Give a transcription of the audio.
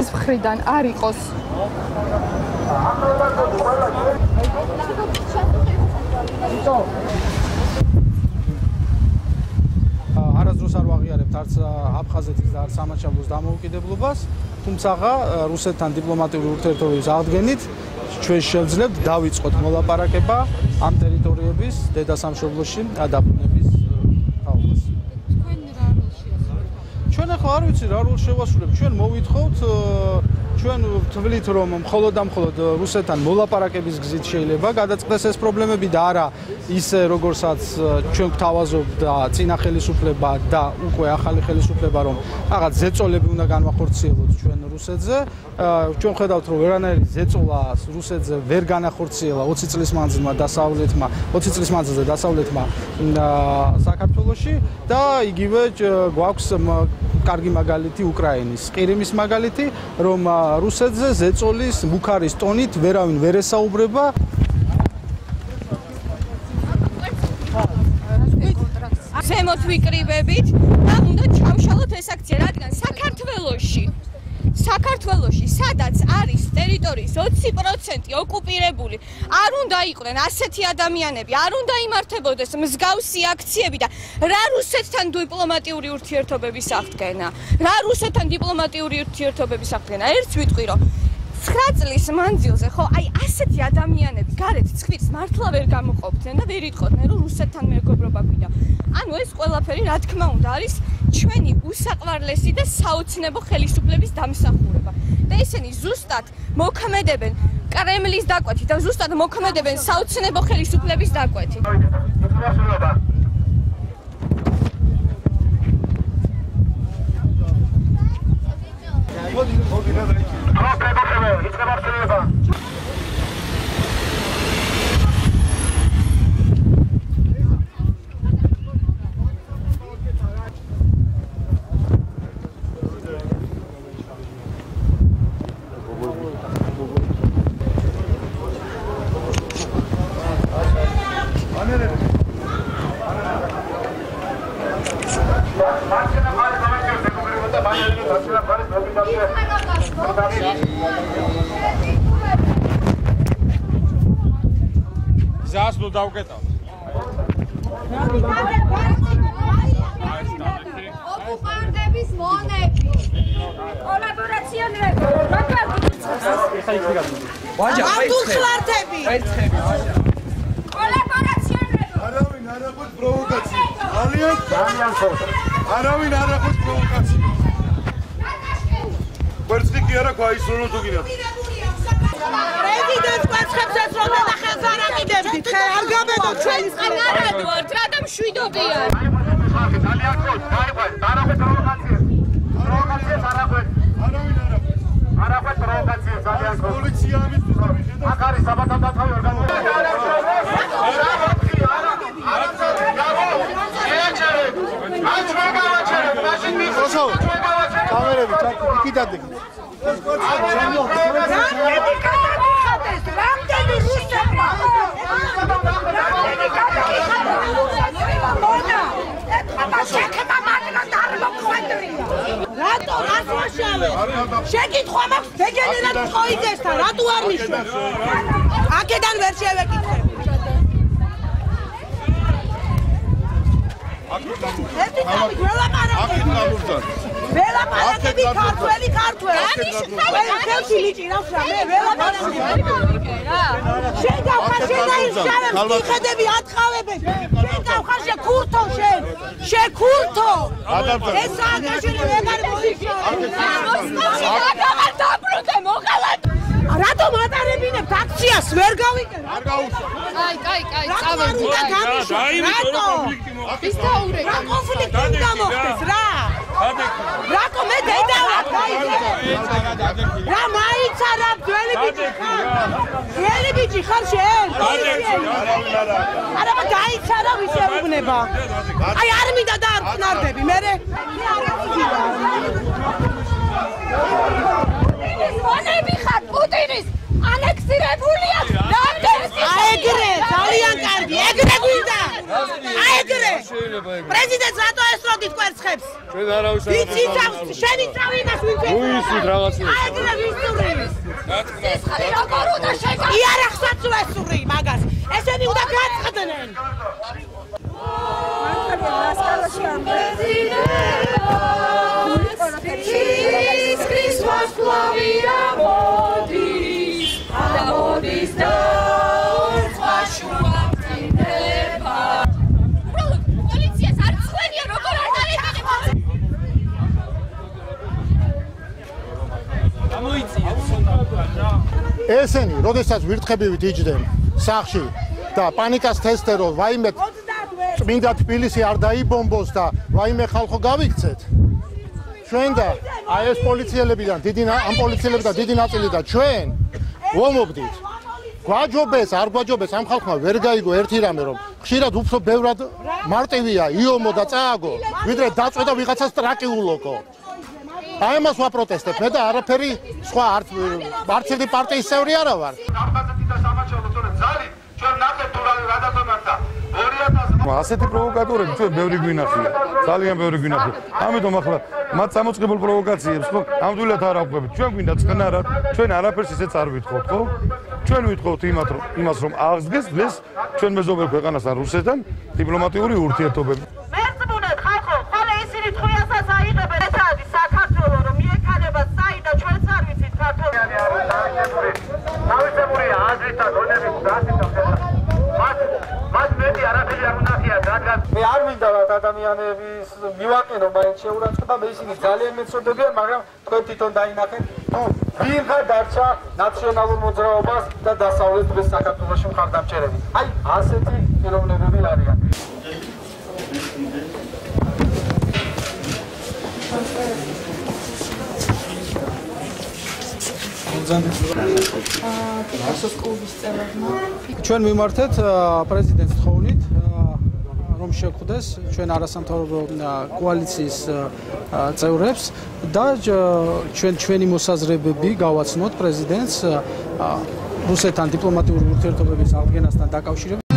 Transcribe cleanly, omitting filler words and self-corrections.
ეს მხრიდან არ იყოს. არასდროს არ ვაღიარებთ არც აფხაზეთის და არც სამაჩაბლოს დამოუკიდებლობას, თუმცა რუსეთთან დიპლომატიური ურთიერთობების აღდგენით ჩვენ შევძლებთ დავიწყოთ მოლაპარაკება ამ ტერიტორიების დედასამშობლოში დაბრუნების თაობას. ჩვენ ახლა არ ვიცი რა როლ შევასრულებთ, ჩვენ მოვითხოვთ ჩვენ ვთვლით რომ მხოლოდ და მხოლოდ რუსეთთან მოლაპარაკების გზით შეიძლება გადაწყდეს ეს პრობლემები და არა ისე როგორცაც ჩვენ გვთავაზობთ და წინა ხელისუფლება და უკვე ახალი ხელისუფლება რომ რაღაც ზეწოლები უნდა განვახორციელოთ ჩვენ რუსეთზე. ჩვენ ხედავთ რომ ვერანაირი ზეწოლა რუსეთზე ვერ განახორციელა 20 წლის მანძილზე დასავლეთმა საქართველოში და იგივე გვაქვს კარგი მაგალითი უკრაინის, ყირიმის მაგალითი, რომ რუსეთზე ზეწოლის მუქარის ტონით ვერავინ ვერ ესაუბრება. ზემოთ ვიკრიბებით და უნდა ჩავშალოთ ეს აქცია, რადგან საქართველოში, სადაც არის ტერიტორიის 20% ოკუპირებული, არ უნდა იყვნენ ასეთი ადამიანები, არ უნდა იმართებოდეს მსგავსი აქციები და რა რუსეთთან დიპლომატიური ურთიერთობების აღდგენა. ერთს ვიტყვი რომ 9 წლის მანძილზე ხო აი ასეთი ადამიანები გარეთ ცხვირს მართლა ვერ გამოყოფდნენ და ვერ იტყოდნენ რომ რუსეთთან მეგობრობა გვინდა. ანუ ეს ყველაფერი რა თქმა უნდა არის ჩვენი უსაყვარლესი და საოცნებო ხელისუფლების დამსახურება. და ისინი ზუსტად მოქმედებენ კრემლის დაკვეთით და ზუსტად მოქმედებენ საოცნებო ხელისუფლების დაკვეთით. Zas nu davgetat. ოკუპანტების მონები. კოლაბორაციონერები. არავინ არ აქვს პროვოკაცია. არავინ არ აქვს პროვოკაცია. ვერცი კი არა გვაისრულო თუ გინდა. პრეზიდენტს ყვაცხებს რომ და ხელს არ აკიდებდით, ხე არ გაბედოთ ჩვენი წყარად ვართ, რა და მშვიდობიან. ძალიან გქონდა, დაიყვეთ, არახვეთ პროვოკაციას. პროვოკაციას არახვეთ. არახვეთ პროვოკაციას ძალიან გქონდა. პოლიცია ამის შეხედა. აქ არის საბათა დაწყავი ორგანოები. კამერები ჩაკიდადე. რამდენი რუსებმა რატო ასვაშავე? შეკითხვა მაქვს დეგენერატ ყოიძესთან, რატო არ მიშვებს? აქედან ვერ შევეკითხები. ველაპარაკები ქართველი ხელში მიჭირავს რა მე ველაპარაკები შენ გავხარ შენ აიშავებ მიხედები ატყავებენ შენ გავხარ შეკურთო შეკურთო ეს სააგაშენი ვეღარ მოიშავებ დაბრუნდე მოყალად რატომ ატარებინებთ აქციას ვერ გავიკეთე არ გაუშვა კაი წავედი რატო ის დაურეკე რა კონფლიქტი უნდა მოხდეს რა რატო მე დედა ვარ რა მაიცა რა ძველი ბიჭი ხარ შენ არა გაიცა რა ვისეუბნება აი არ მინდა და არ ხნარდები მე მონები ხარ პუტინის ანექსირებულია რამდენი აეგრე ძალიან კარგი ეგრე გვინდა აეგრე მეგობრე პრეზიდენტს რატო ესროდით კვერცხებს ჩვენ არავის არ შენი წავი იმას ვინც უისვით რაღაცა აიგრე ვისურვი სისხლი როგორ უნდა შეგა იარაღსაც ვესურვი მაგას ესენი უნდა გაწყდნენ მასკალაში ამ პრეზიდენტის ქრისტეს ფლავია მოდის ამოდის და საშუალდება პოლიციას არ ცხენია როგორ არ დაიწყებს ესენი, როდესაც ვირთხებივით იჯდნენ სახლში და პანიკას თესტერო, ვაიმე წმინდა თბილისი არ დაიბომბოს და ვაიმე ხალხო გავიქცეთ. ჩვენ და აი ეს პოლიციელებიდან დიდი ნაწილი და ჩვენ ვომობდით. გვაჯობეს, არ გვაჯობეს, ამ ხალხმა ვერ გაიგო ერთი რამე, რომ ხშირად უფრო ბევრად მარტივია იომო და წააგო, ვიდრე დაწვე და ვიღაცას ტრაკი ულოკო. აი ამას ვაპროტესტებ მე და არაფერი სხვა არც ერთი პარტიის წევრი არა ვარ. ასეთი პროვოკატორები ჩვენ ბევრი გვინახია, ძალიან ბევრი გვინახია. ამიტომ ახლა მათ წამოწყებულ პროვოკაციებს ხო ამდვილად არ ავყვებით. ჩვენ გვინდა წყნარად, ჩვენ არაფერს ისეც არ ვითხოვთ, ხო? ჩვენ ვითხოვთ იმას რომ აღსდგეს დღეს ჩვენ მეზობელ ქვეყანასთან რუსეთთან დიპლომატიური ურთიერთობები. მერწმუნეთ ხალხო, ხოლე ისინი თქვენსაც აიღებენ ეს არის საქართველო რომ მიექანება საიდან ჩვენც არ ვიცით საქართველო. თავისებურია აზრით და გონებით მას მეტი არაფერი არ უნახიათ, რადგან მე არ მინდა რა ადამიანების მივაყენო მაინც შეურაცხყოფა, მე ისინი ძალიან მეცოდებიან, მაგრამ თქვენ თვითონ დაინახეთ, ნუ ვინ ხარ დარჩა ნაციონალურ მოძრაობას და დასავლეთ დღეს საქართველოში მხარდამჭერები. აი, ასეთი პიროვნებები არიან. ჩვენ მიმართეთ პრეზიდენტს თხოვნით რომ შეხვდეს ჩვენ არასამთავრობო კოალიციის წევრებს და ჩვენი მოსაზრებები გავაცნოთ პრეზიდენტს რუსეთთან დიპლომატიური ურთიერთობების აღდგენასთან დაკავშირებით.